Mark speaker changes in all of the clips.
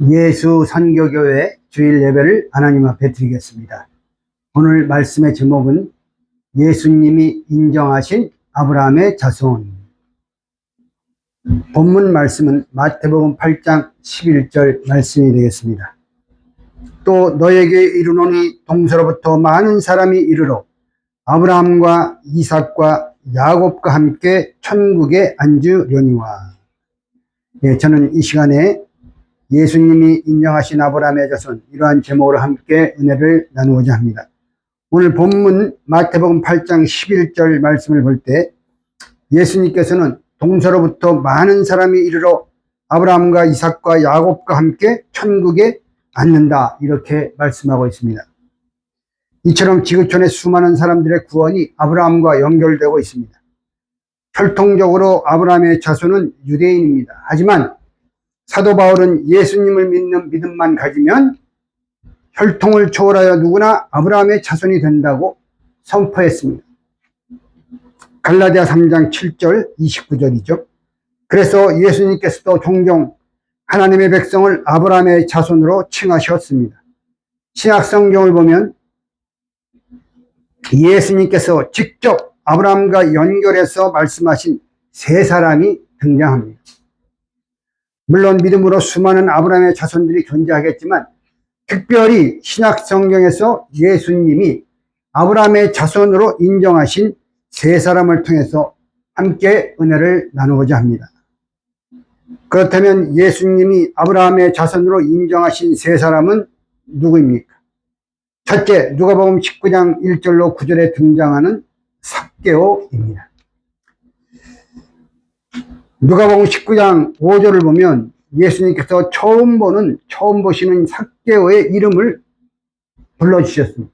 Speaker 1: 예수 선교교회 주일 예배를 하나님 앞에 드리겠습니다. 오늘 말씀의 제목은 예수님이 인정하신 아브라함의 자손. 본문 말씀은 마태복음 8장 11절 말씀이 되겠습니다. 또 너에게 이르노니 동서로부터 많은 사람이 이르러 아브라함과 이삭과 야곱과 함께 천국에 앉으려니와. 저는 이 시간에 예수님이 인정하신 아브라함의 자손, 이러한 제목으로 함께 은혜를 나누고자 합니다. 오늘 본문 마태복음 8장 11절 말씀을 볼 때 예수님께서는 동서로부터 많은 사람이 이르러 아브라함과 이삭과 야곱과 함께 천국에 앉는다, 이렇게 말씀하고 있습니다. 이처럼 지구촌의 수많은 사람들의 구원이 아브라함과 연결되고 있습니다. 혈통적으로 아브라함의 자손은 유대인입니다. 하지만 사도 바울은 예수님을 믿는 믿음만 가지면 혈통을 초월하여 누구나 아브라함의 자손이 된다고 선포했습니다. 갈라디아 3장 7절 29절이죠. 그래서 예수님께서도 종종 하나님의 백성을 아브라함의 자손으로 칭하셨습니다. 신약 성경을 보면 예수님께서 직접 아브라함과 연결해서 말씀하신 세 사람이 등장합니다. 물론 믿음으로 수많은 아브라함의 자손들이 존재하겠지만 특별히 신약 성경에서 예수님이 아브라함의 자손으로 인정하신 세 사람을 통해서 함께 은혜를 나누고자 합니다. 그렇다면 예수님이 아브라함의 자손으로 인정하신 세 사람은 누구입니까? 첫째, 누가복음 19장 1절로 9절에 등장하는 삭개오입니다. 누가복음 19장 5절을 보면 예수님께서 처음 보시는 삭개오의 이름을 불러주셨습니다.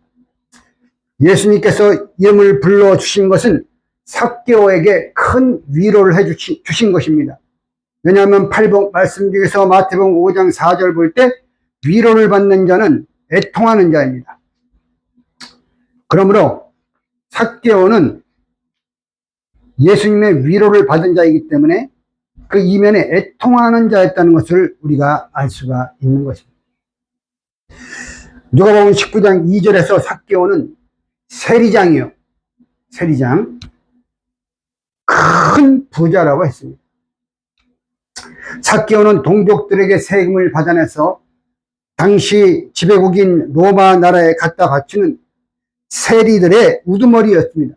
Speaker 1: 예수님께서 이름을 불러주신 것은 삭개오에게 큰 위로를 해주신 것입니다. 왜냐하면 말씀 중에서 마태복음 5장 4절 볼 때 위로를 받는 자는 애통하는 자입니다. 그러므로 삭개오는 예수님의 위로를 받은 자이기 때문에 그 이면에 애통하는 자였다는 것을 우리가 알 수가 있는 것입니다. 누가복음 19장 2절에서 삭개오는 세리장이요, 세리장, 큰 부자라고 했습니다. 삭개오는 동족들에게 세금을 받아내서 당시 지배국인 로마 나라에 갖다 바치는 세리들의 우두머리였습니다.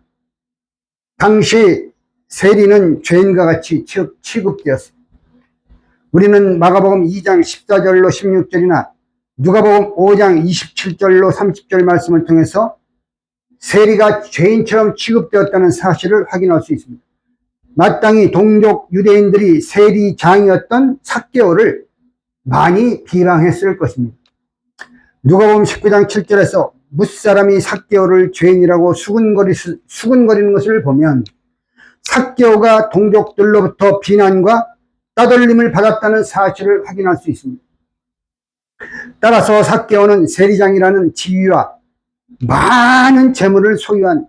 Speaker 1: 당시 세리는 죄인과 같이 취급되었습니다. 우리는 마가복음 2장 14절로 16절이나 누가복음 5장 27절로 30절 말씀을 통해서 세리가 죄인처럼 취급되었다는 사실을 확인할 수 있습니다. 마땅히 동족 유대인들이 세리장이었던 삭개오를 많이 비방했을 것입니다. 누가복음 19장 7절에서 뭇사람이 삭개오를 죄인이라고 수군거리는 것을 보면 삭개오가 동족들로부터 비난과 따돌림을 받았다는 사실을 확인할 수 있습니다. 따라서 삭개오는 세리장이라는 지위와 많은 재물을 소유한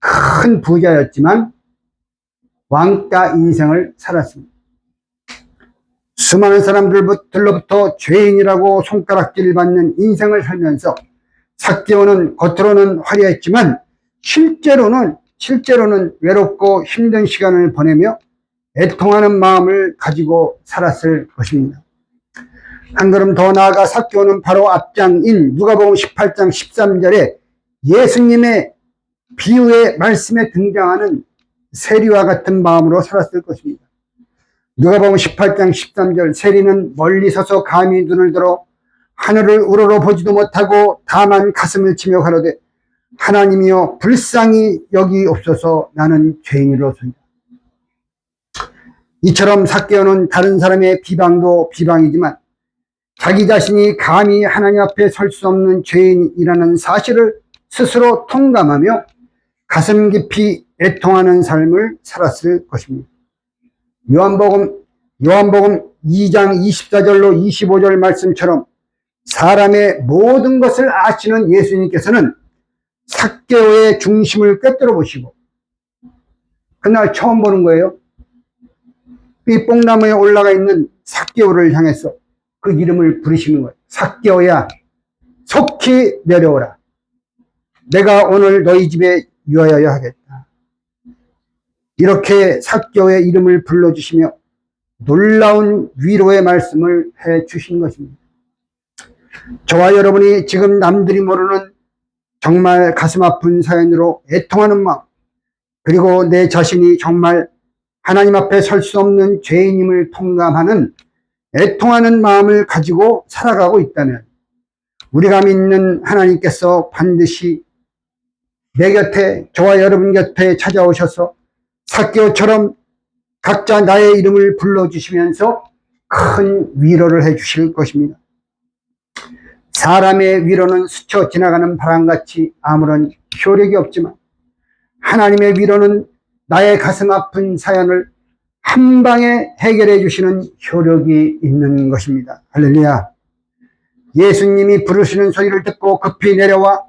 Speaker 1: 큰 부자였지만 왕따 인생을 살았습니다. 수많은 사람들로부터 죄인이라고 손가락질 받는 인생을 살면서 삭개오는 겉으로는 화려했지만 실제로는 외롭고 힘든 시간을 보내며 애통하는 마음을 가지고 살았을 것입니다. 한 걸음 더 나아가 삭개오는 바로 앞장인 누가복음 18장 13절에 예수님의 비유의 말씀에 등장하는 세리와 같은 마음으로 살았을 것입니다. 누가복음 18장 13절, 세리는 멀리 서서 감히 눈을 들어 하늘을 우러러 보지도 못하고 다만 가슴을 치며 가로되 하나님이여 불쌍히 여기옵소서, 나는 죄인이로소이다. 이처럼 삭개오는 다른 사람의 비방도 비방이지만 자기 자신이 감히 하나님 앞에 설 수 없는 죄인이라는 사실을 스스로 통감하며 가슴 깊이 애통하는 삶을 살았을 것입니다. 요한복음 2장 24절로 25절 말씀처럼 사람의 모든 것을 아시는 예수님께서는 삭개오의 중심을 꿰뚫어 보시고 그날 처음 보는 거예요. 이 뽕나무에 올라가 있는 삭개오를 향해서 그 이름을 부르시는 거예요. 삭개오야, 속히 내려오라. 내가 오늘 너희 집에 유하여 하겠다. 이렇게 삭개오의 이름을 불러주시며 놀라운 위로의 말씀을 해 주신 것입니다. 저와 여러분이 지금 남들이 모르는 정말 가슴 아픈 사연으로 애통하는 마음, 그리고 내 자신이 정말 하나님 앞에 설 수 없는 죄인임을 통감하는 애통하는 마음을 가지고 살아가고 있다면 우리가 믿는 하나님께서 반드시 내 곁에, 저와 여러분 곁에 찾아오셔서 삭개오처럼 각자 나의 이름을 불러주시면서 큰 위로를 해 주실 것입니다. 사람의 위로는 스쳐 지나가는 바람같이 아무런 효력이 없지만 하나님의 위로는 나의 가슴 아픈 사연을 한 방에 해결해 주시는 효력이 있는 것입니다. 할렐루야. 예수님이 부르시는 소리를 듣고 급히 내려와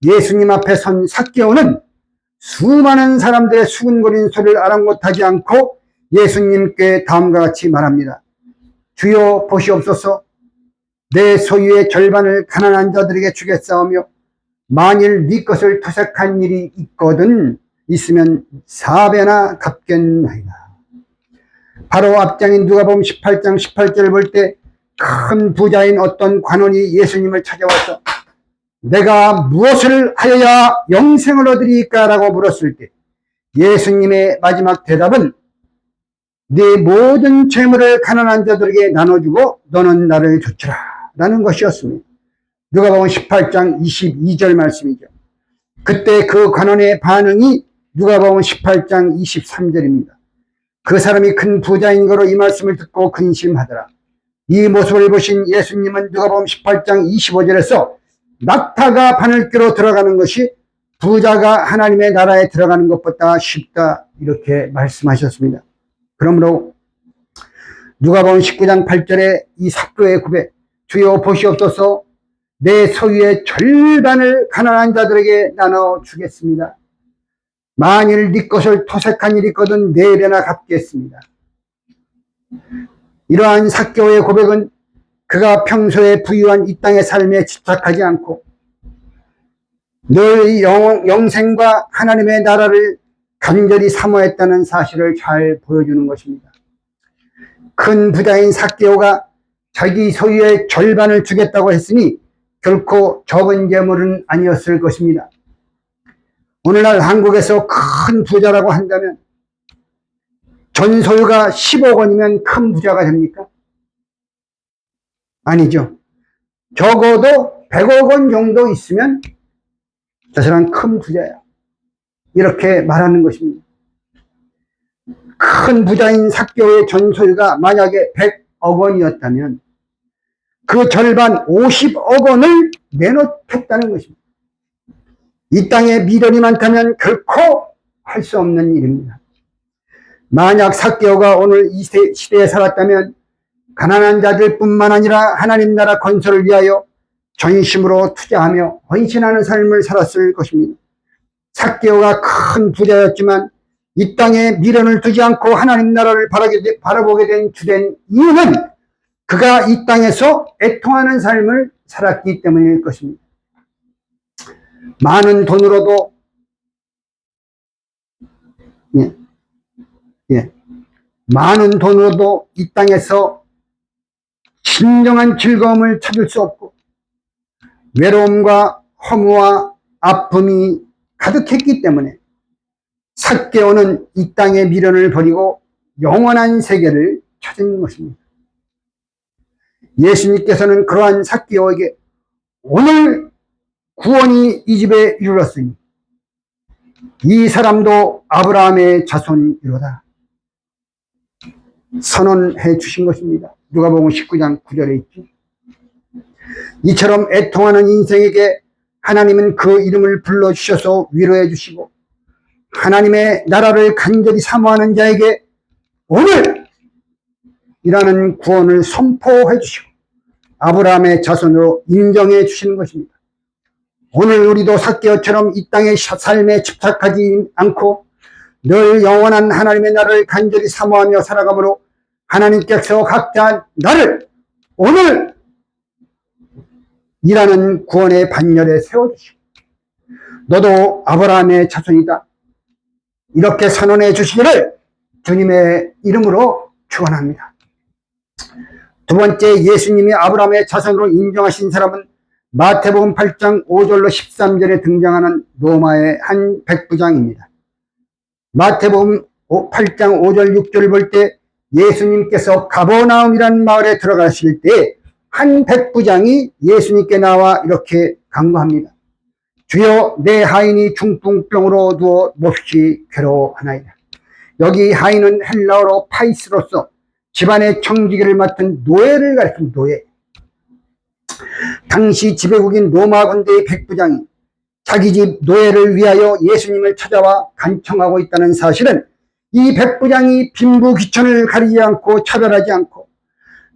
Speaker 1: 예수님 앞에 선 삭개오는 수많은 사람들의 수군거리는 소리를 아랑곳하지 않고 예수님께 다음과 같이 말합니다. 주여 보시옵소서. 내 소유의 절반을 가난한 자들에게 주겠사오며 만일 네 것을 토색한 일이 있으면 4배나 갚겠나이다. 바로 앞장인 누가복음 18장 18절을 볼 때 큰 부자인 어떤 관원이 예수님을 찾아와서 내가 무엇을 하여야 영생을 얻으리까? 라고 물었을 때 예수님의 마지막 대답은 네 모든 재물을 가난한 자들에게 나눠주고 너는 나를 좇으라 라는 것이었습니다. 누가복음 18장 22절 말씀이죠. 그때 그 관원의 반응이 누가복음 18장 23절입니다. 그 사람이 큰 부자인 거로 이 말씀을 듣고 근심하더라. 이 모습을 보신 예수님은 누가복음 18장 25절에서 낙타가 바늘귀로 들어가는 것이 부자가 하나님의 나라에 들어가는 것보다 쉽다 이렇게 말씀하셨습니다. 그러므로 누가복음 19장 8절에 이 삭개오의 고백, 주여 보시옵소서. 내 소유의 절반을 가난한 자들에게 나눠주겠습니다. 만일 네 것을 토색한 일이 있거든 4배나 갚겠습니다. 이러한 삭개오의 고백은 그가 평소에 부유한 이 땅의 삶에 집착하지 않고 늘 영생과 하나님의 나라를 간절히 사모했다는 사실을 잘 보여주는 것입니다. 큰 부자인 삭개오가 자기 소유의 절반을 주겠다고 했으니 결코 적은 재물은 아니었을 것입니다. 오늘날 한국에서 큰 부자라고 한다면 전 소유가 10억 원이면 큰 부자가 됩니까? 아니죠. 적어도 100억 원 정도 있으면 저 사람 큰 부자야. 이렇게 말하는 것입니다. 큰 부자인 삭개오의 전 소유가 만약에 100억 원이었다면 그 절반 50억 원을 내놓겠다는 것입니다. 이 땅에 미련이 많다면 결코 할 수 없는 일입니다. 만약 삭개오가 오늘 이 시대에 살았다면 가난한 자들뿐만 아니라 하나님 나라 건설을 위하여 전심으로 투자하며 헌신하는 삶을 살았을 것입니다. 삭개오가 큰 부자였지만 이 땅에 미련을 두지 않고 하나님 나라를 바라보게 된 주된 이유는 그가 이 땅에서 애통하는 삶을 살았기 때문일 것입니다. 많은 돈으로도 많은 돈으로도 이 땅에서 진정한 즐거움을 찾을 수 없고 외로움과 허무와 아픔이 가득했기 때문에 삭개오는 이 땅의 미련을 버리고 영원한 세계를 찾은 것입니다. 예수님께서는 그러한 삭개오에게 오늘 구원이 이 집에 이르렀으니 이 사람도 아브라함의 자손이로다 선언해 주신 것입니다. 누가복음 19장 9절에 있죠. 이처럼 애통하는 인생에게 하나님은 그 이름을 불러주셔서 위로해 주시고 하나님의 나라를 간절히 사모하는 자에게 오늘 이라는 구원을 선포해 주시고 아브라함의 자손으로 인정해 주시는 것입니다. 오늘 우리도 삭개오처럼 이 땅의 삶에 집착하지 않고 늘 영원한 하나님의 나라를 간절히 사모하며 살아가므로 하나님께서 각자 나를 오늘 이라는 구원의 반열에 세워주시고 너도 아브라함의 자손이다 이렇게 선언해 주시기를 주님의 이름으로 축원합니다. 두 번째, 예수님이 아브라함의 자손으로 인정하신 사람은 마태복음 8장 5절로 13절에 등장하는 로마의 한 백부장입니다. 마태복음 8장 5절 6절을 볼 때 예수님께서 가버나움이라는 마을에 들어가실 때 한 백부장이 예수님께 나와 이렇게 간구합니다. 주여, 내 하인이 중풍병으로 누워 몹시 괴로워하나이다. 여기 하인은 헬라어로 파이스로서 집안의 청지기를 맡은 노예를 가리킨 노예. 당시 지배국인 로마 군대의 백부장이 자기 집 노예를 위하여 예수님을 찾아와 간청하고 있다는 사실은 이 백부장이 빈부 귀천을 가리지 않고 차별하지 않고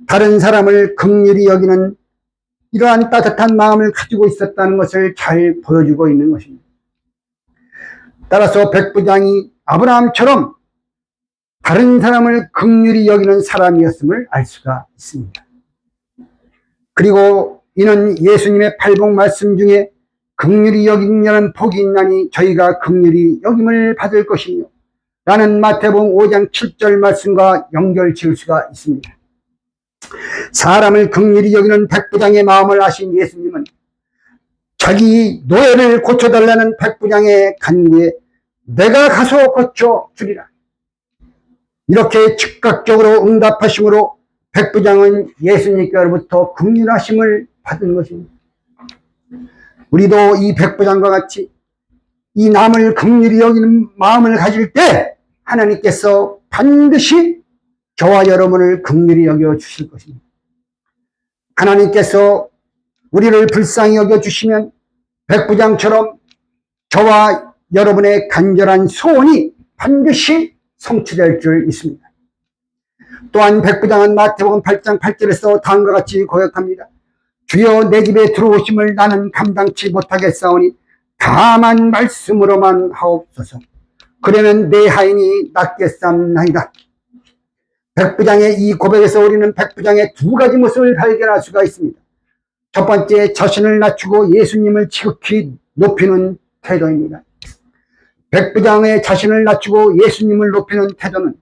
Speaker 1: 다른 사람을 긍휼히 여기는 이러한 따뜻한 마음을 가지고 있었다는 것을 잘 보여주고 있는 것입니다. 따라서 백부장이 아브라함처럼 다른 사람을 긍휼히 여기는 사람이었음을 알 수가 있습니다. 그리고 이는 예수님의 팔복 말씀 중에 긍휼히 여기는 복이 있나니 저희가 긍휼히 여김을 받을 것이며 라는 마태복음 5장 7절 말씀과 연결 지을 수가 있습니다. 사람을 긍휼히 여기는 백부장의 마음을 아신 예수님은 자기 노예를 고쳐달라는 백부장의 간구에 내가 가서 고쳐주리라 이렇게 즉각적으로 응답하심으로 백부장은 예수님께로부터 긍휼하심을 받은 것입니다. 우리도 이 백부장과 같이 이 남을 긍휼히 여기는 마음을 가질 때 하나님께서 반드시 저와 여러분을 긍휼히 여겨 주실 것입니다. 하나님께서 우리를 불쌍히 여겨 주시면 백부장처럼 저와 여러분의 간절한 소원이 반드시 성취될 줄 믿습니다. 또한 백부장은 마태복음 8장 8절에서 다음과 같이 고백합니다. 주여, 내 집에 들어오심을 나는 감당치 못하겠사오니 다만 말씀으로만 하옵소서. 그러면 내 하인이 낫겠사옵나이다. 백부장의 이 고백에서 우리는 백부장의 두 가지 모습을 발견할 수가 있습니다. 첫 번째, 자신을 낮추고 예수님을 지극히 높이는 태도입니다. 백부장의 자신을 낮추고 예수님을 높이는 태도는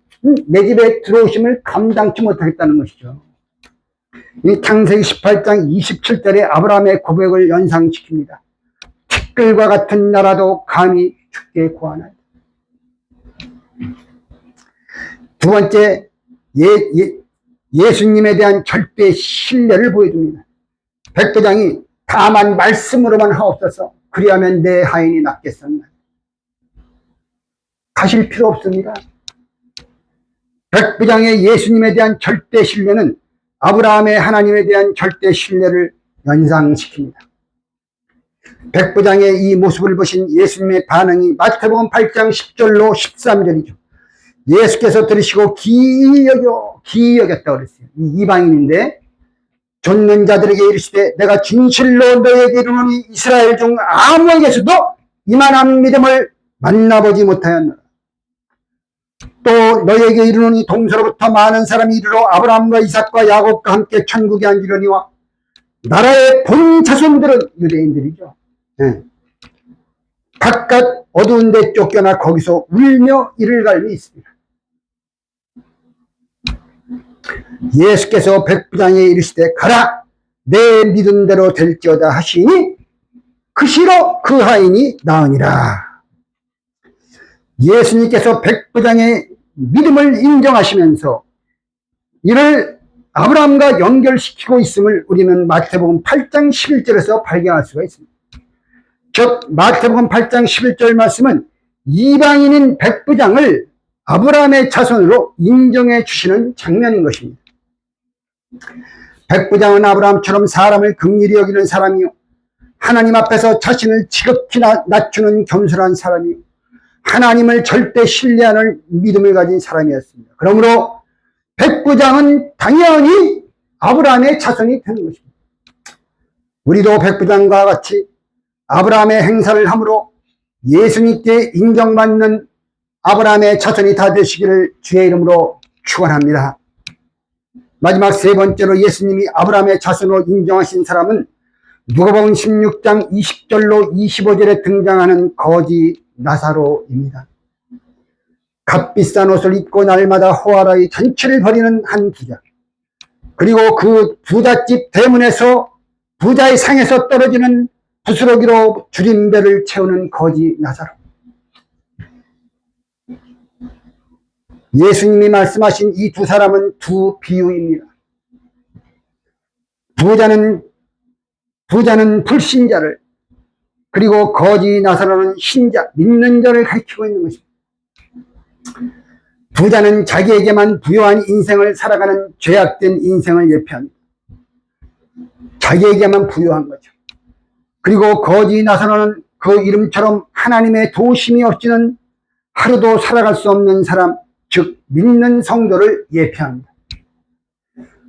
Speaker 1: 내 집에 들어오심을 감당치 못하겠다는 것이죠. 이 창세기 18장 27절에 아브라함의 고백을 연상시킵니다. 티끌과 같은 나라도 감히 주께 구하나이다. 두 번째, 예수님에 대한 절대 신뢰를 보여줍니다. 백부장이 다만 말씀으로만 하옵소서. 그리하면 내 하인이 낫겠습니다. 가실 필요 없습니다. 백부장의 예수님에 대한 절대 신뢰는 아브라함의 하나님에 대한 절대 신뢰를 연상시킵니다. 백부장의 이 모습을 보신 예수님의 반응이 마태복음 8장 10절로 13절이죠. 예수께서 들으시고 기이 여겼다고 그랬어요. 이 이방인인데 좇는 자들에게 이르시되 내가 진실로 너에게 이르노니 이스라엘 중 아무에게서도 이만한 믿음을 만나보지 못하였노라. 또 너에게 이르노니 동서로부터 많은 사람이 이르러 아브라함과 이삭과 야곱과 함께 천국에 앉으려니와 나라의 본 자손들은 유대인들이죠. 바깥 어두운 데 쫓겨나 거기서 울며 이를 갈미 있습니다. 예수께서 백부장에 이르시되 가라, 내 믿은 대로 될지어다 하시니 그 시로 그 하인이 나으니라. 예수님께서 백부장의 믿음을 인정하시면서 이를 아브라함과 연결시키고 있음을 우리는 마태복음 8장 11절에서 발견할 수가 있습니다. 즉 마태복음 8장 11절 말씀은 이방인인 백부장을 아브라함의 자손으로 인정해 주시는 장면인 것입니다. 백부장은 아브라함처럼 사람을 긍휼히 여기는 사람이요, 하나님 앞에서 자신을 지극히 낮추는 겸손한 사람이요, 하나님을 절대 신뢰하는 믿음을 가진 사람이었습니다. 그러므로 백부장은 당연히 아브라함의 자손이 되는 것입니다. 우리도 백부장과 같이 아브라함의 행사를 함으로 예수님께 인정받는 아브라함의 자손이 다 되시기를 주의 이름으로 축원합니다. 마지막 세 번째로 예수님이 아브라함의 자손으로 인정하신 사람은 누가복음 16장 20절로 25절에 등장하는 거지 나사로입니다. 값비싼 옷을 입고 날마다 호화로이 잔치를 벌이는 한 부자, 그리고 그 부잣집 대문에서 부자의 상에서 떨어지는 부스러기로 줄임배를 채우는 거지 나사로. 예수님이 말씀하신 이 두 사람은 두 비유입니다. 부자는 불신자를, 그리고 거지 나사로는 신자, 믿는 자를 가리키고 있는 것입니다. 부자는 자기에게만 부요한 인생을 살아가는 죄악된 인생을 예표합니다. 자기에게만 부요한 거죠. 그리고 거지 나사로는 그 이름처럼 하나님의 도우심이 없이는 하루도 살아갈 수 없는 사람, 즉 믿는 성도를 예표합니다.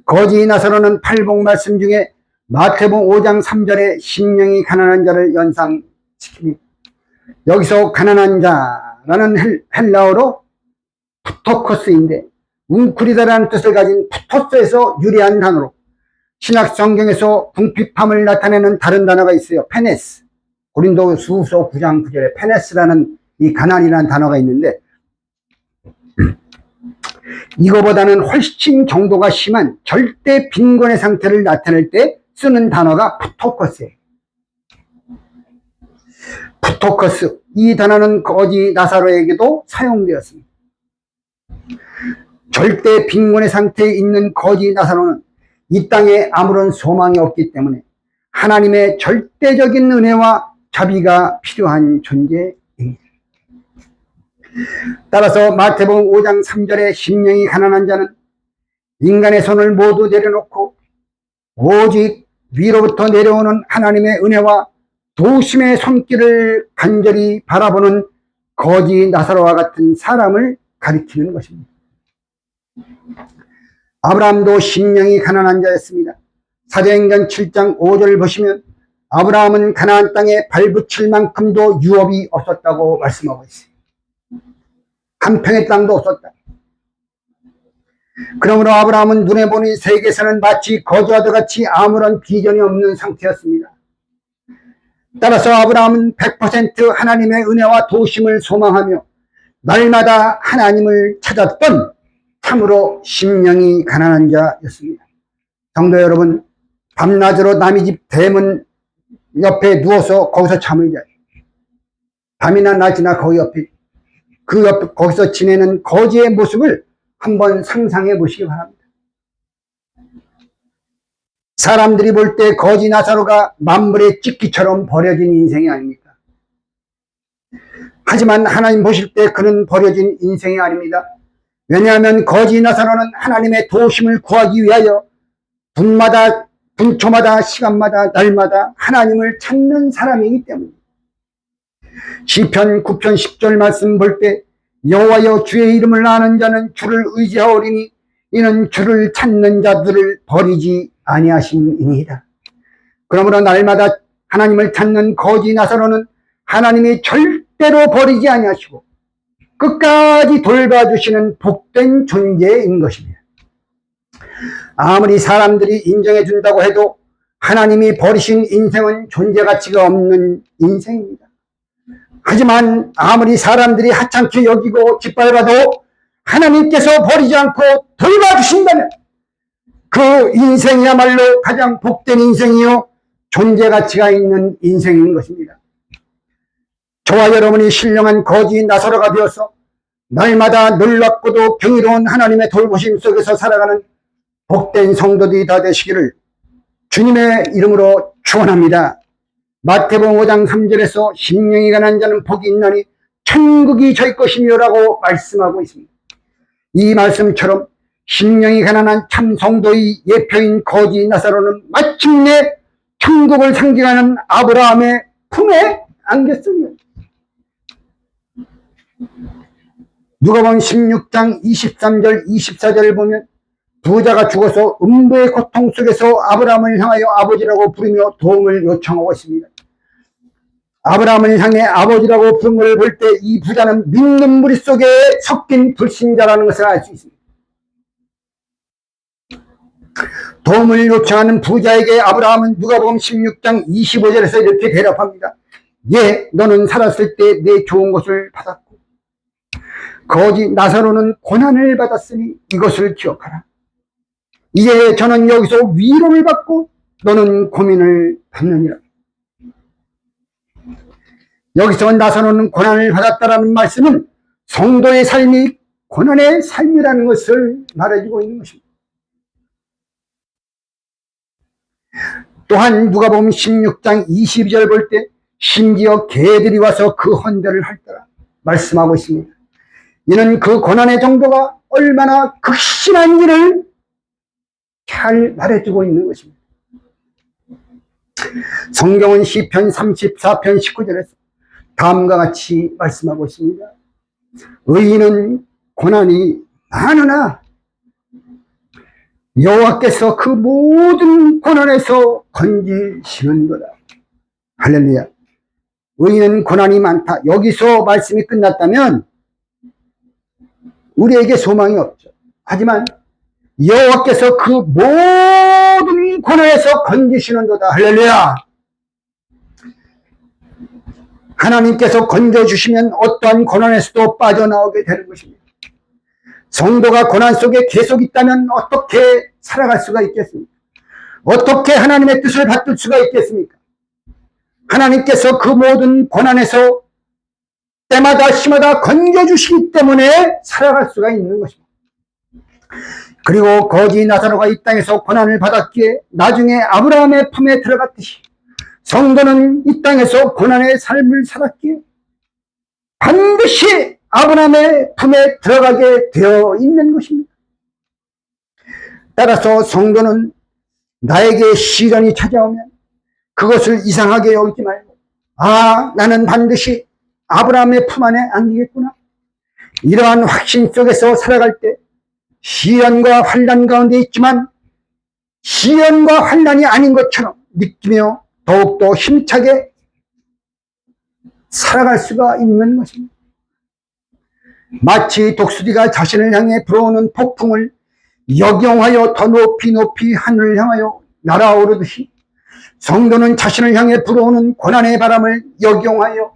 Speaker 1: 거지 나사로는 팔복 말씀 중에 마태복음 5장 3절에 심령이 가난한 자를 연상시킵니다. 여기서 가난한 자라는 헬라어로 푸토코스인데 웅크리다라는 뜻을 가진 푸토스에서 유래한 단어로 신약 성경에서 궁핍함을 나타내는 다른 단어가 있어요. 페네스. 고린도후서 9장 9절에 페네스라는 이 가난이라는 단어가 있는데 이거보다는 훨씬 정도가 심한 절대 빈곤의 상태를 나타낼 때 쓰는 단어가 푸토커스예요. 푸토커스. 이 단어는 거지 나사로에게도 사용되었습니다. 절대 빈곤의 상태에 있는 거지 나사로는 이 땅에 아무런 소망이 없기 때문에 하나님의 절대적인 은혜와 자비가 필요한 존재입니다. 따라서 마태복음 5장 3절에 심령이 가난한 자는 인간의 손을 모두 내려놓고 오직 위로부터 내려오는 하나님의 은혜와 도우심의 손길을 간절히 바라보는 거지 나사로와 같은 사람을 가리키는 것입니다. 아브라함도 심령이 가난한 자였습니다. 사도행전 7장 5절을 보시면 아브라함은 가나안 땅에 발붙일 만큼도 유업이 없었다고 말씀하고 있어요. 한 평의 땅도 없었다. 그러므로 아브라함은 눈에 보는 세계에서는 마치 거지와도 같이 아무런 비전이 없는 상태였습니다. 따라서 아브라함은 100% 하나님의 은혜와 도우심을 소망하며 날마다 하나님을 찾았던 참으로 심령이 가난한 자였습니다. 성도 여러분, 밤낮으로 남의 집 대문 옆에 누워서 거기서 잠을 자요. 밤이나 낮이나 거기 옆에 거기서 지내는 거지의 모습을 한번 상상해 보시기 바랍니다. 사람들이 볼 때 거지 나사로가 만물의 찢기처럼 버려진 인생이 아닙니까? 하지만 하나님 보실 때 그는 버려진 인생이 아닙니다. 왜냐하면 거지 나사로는 하나님의 도우심을 구하기 위하여 분마다, 분초마다, 시간마다, 날마다 하나님을 찾는 사람이기 때문입니다. 시편 9편 10절 말씀 볼 때 여호와여 주의 이름을 아는 자는 주를 의지하오리니 이는 주를 찾는 자들을 버리지 아니하심이니이다. 그러므로 날마다 하나님을 찾는 거지 나사로는 하나님이 절대로 버리지 아니하시고 끝까지 돌봐주시는 복된 존재인 것입니다. 아무리 사람들이 인정해 준다고 해도 하나님이 버리신 인생은 존재 가치가 없는 인생입니다. 하지만 아무리 사람들이 하찮게 여기고 짓밟아도 하나님께서 버리지 않고 돌봐주신다면 그 인생이야말로 가장 복된 인생이요 존재 가치가 있는 인생인 것입니다. 저와 여러분이 신령한 거지 나사로가 되어서 날마다 놀랍고도 경이로운 하나님의 돌보심 속에서 살아가는 복된 성도들이 다 되시기를 주님의 이름으로 축원합니다. 마태복음 5장 3절에서 심령이 가난한 자는 복이 있나니 천국이 저희 것이며라고 말씀하고 있습니다. 이 말씀처럼 심령이 가난한 참 성도의 예표인 거지 나사로는 마침내 천국을 상징하는 아브라함의 품에 안겼습니다. 누가복음 16장 23절 24절을 보면 부자가 죽어서 음부의 고통 속에서 아브라함을 향하여 아버지라고 부르며 도움을 요청하고 있습니다. 아브라함을 향해 아버지라고 부른 것을 볼 때 이 부자는 믿는 무리 속에 섞인 불신자라는 것을 알 수 있습니다. 도움을 요청하는 부자에게 아브라함은 누가복음 16장 25절에서 이렇게 대답합니다. 예, 너는 살았을 때 내 좋은 것을 받았고 거지 나사로는 고난을 받았으니 이것을 기억하라. 이제 저는 여기서 위로를 받고 너는 고민을 받느니라. 여기서 나사로는 고난을 받았다라는 말씀은 성도의 삶이 고난의 삶이라는 것을 말해주고 있는 것입니다. 또한 누가복음 16장 22절 볼 때 심지어 개들이 와서 그 헌대를 할더라 말씀하고 있습니다. 이는 그 고난의 정도가 얼마나 극심한지를 잘 말해주고 있는 것입니다. 성경은 시편 34편 19절에서 다음과 같이 말씀하고 있습니다. 의인은 고난이 많으나 여호와께서 그 모든 고난에서 건지시는도다. 할렐루야. 의인은 고난이 많다. 여기서 말씀이 끝났다면 우리에게 소망이 없죠. 하지만 여호와께서 그 모든 고난에서 건지시는도다. 할렐루야. 하나님께서 건져주시면 어떠한 고난에서도 빠져나오게 되는 것입니다. 성도가 고난 속에 계속 있다면 어떻게 살아갈 수가 있겠습니까? 어떻게 하나님의 뜻을 받들 수가 있겠습니까? 하나님께서 그 모든 고난에서 때마다 시마다 건져주시기 때문에 살아갈 수가 있는 것입니다. 그리고 거지 나사로가 이 땅에서 고난을 받았기에 나중에 아브라함의 품에 들어갔듯이 성도는 이 땅에서 고난의 삶을 살았기에 반드시 아브라함의 품에 들어가게 되어 있는 것입니다. 따라서 성도는 나에게 시련이 찾아오면 그것을 이상하게 여기지 말고 나는 반드시 아브라함의 품 안에 안기겠구나. 이러한 확신 속에서 살아갈 때 시련과 환난 가운데 있지만 시련과 환난이 아닌 것처럼 느끼며 더욱더 힘차게 살아갈 수가 있는 것입니다. 마치 독수리가 자신을 향해 불어오는 폭풍을 역용하여 더 높이 높이 하늘을 향하여 날아오르듯이 성도는 자신을 향해 불어오는 고난의 바람을 역용하여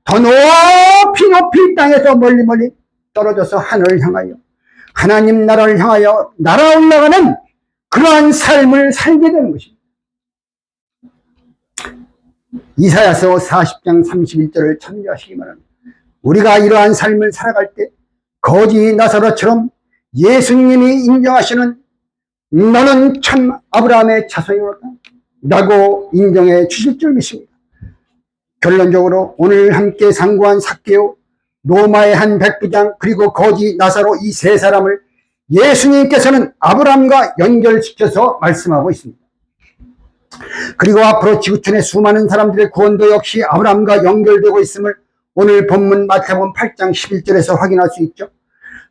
Speaker 1: 더 높이 높이 땅에서 멀리 멀리 떨어져서 하늘을 향하여 하나님 나라를 향하여 날아올라가는 그러한 삶을 살게 되는 것입니다. 이사야서 40장 31절을 참조하시기 바랍니다. 우리가 이러한 삶을 살아갈 때 거지 나사로처럼 예수님이 인정하시는 너는 참 아브라함의 자손이로다 라고 인정해 주실 줄 믿습니다. 결론적으로 오늘 함께 상고한 삭개오, 로마의 한 백부장, 그리고 거지 나사로 이 세 사람을 예수님께서는 아브라함과 연결시켜서 말씀하고 있습니다. 그리고 앞으로 지구촌의 수많은 사람들의 구원도 역시 아브라함과 연결되고 있음을 오늘 본문 마태복음 8장 11절에서 확인할 수 있죠.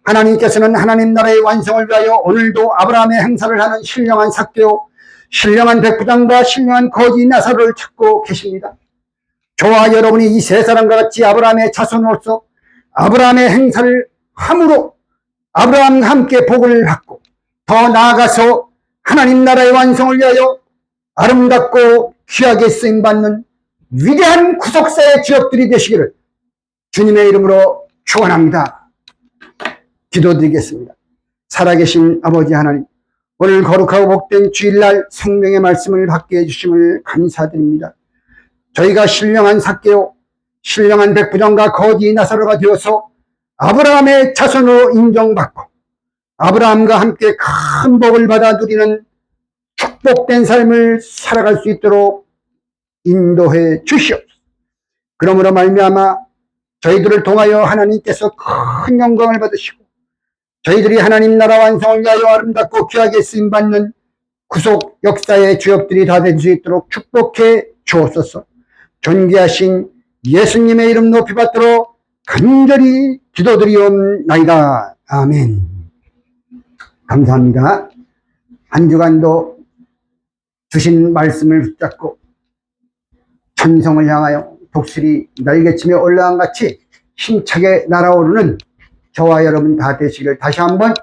Speaker 1: 하나님께서는 하나님 나라의 완성을 위하여 오늘도 아브라함의 행사를 하는 신령한 삭개오, 신령한 백부장과 신령한 거지 나사로를 찾고 계십니다. 저와 여러분이 이 세 사람과 같이 아브라함의 자손으로서 아브라함의 행사를 함으로 아브라함과 함께 복을 받고 더 나아가서 하나님 나라의 완성을 위하여 아름답고 귀하게 쓰임받는 위대한 구속사의 지역들이 되시기를 주님의 이름으로 축원합니다. 기도드리겠습니다. 살아계신 아버지 하나님, 오늘 거룩하고 복된 주일날 생명의 말씀을 받게 해주심을 감사드립니다. 저희가 신령한 삭개오, 신령한 백부장과 거지 나사로가 되어서 아브라함의 자손으로 인정받고 아브라함과 함께 큰 복을 받아 누리는 축복된 삶을 살아갈 수 있도록 인도해 주시옵소서. 그러므로 말미암아 저희들을 통하여 하나님께서 큰 영광을 받으시고 저희들이 하나님 나라 완성을 위하여 아름답고 귀하게 쓰임받는 구속 역사의 주역들이 다 될 수 있도록 축복해 주옵소서. 존귀하신 예수님의 이름 높이 받도록 간절히 기도드리옵나이다. 아멘. 감사합니다. 한 주간도 주신 말씀을 붙잡고 천성을 향하여 독수리 날개치며 올라간 같이 힘차게 날아오르는 저와 여러분 다 되시길 다시 한번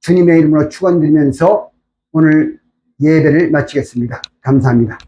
Speaker 1: 주님의 이름으로 축원드리면서 오늘 예배를 마치겠습니다. 감사합니다.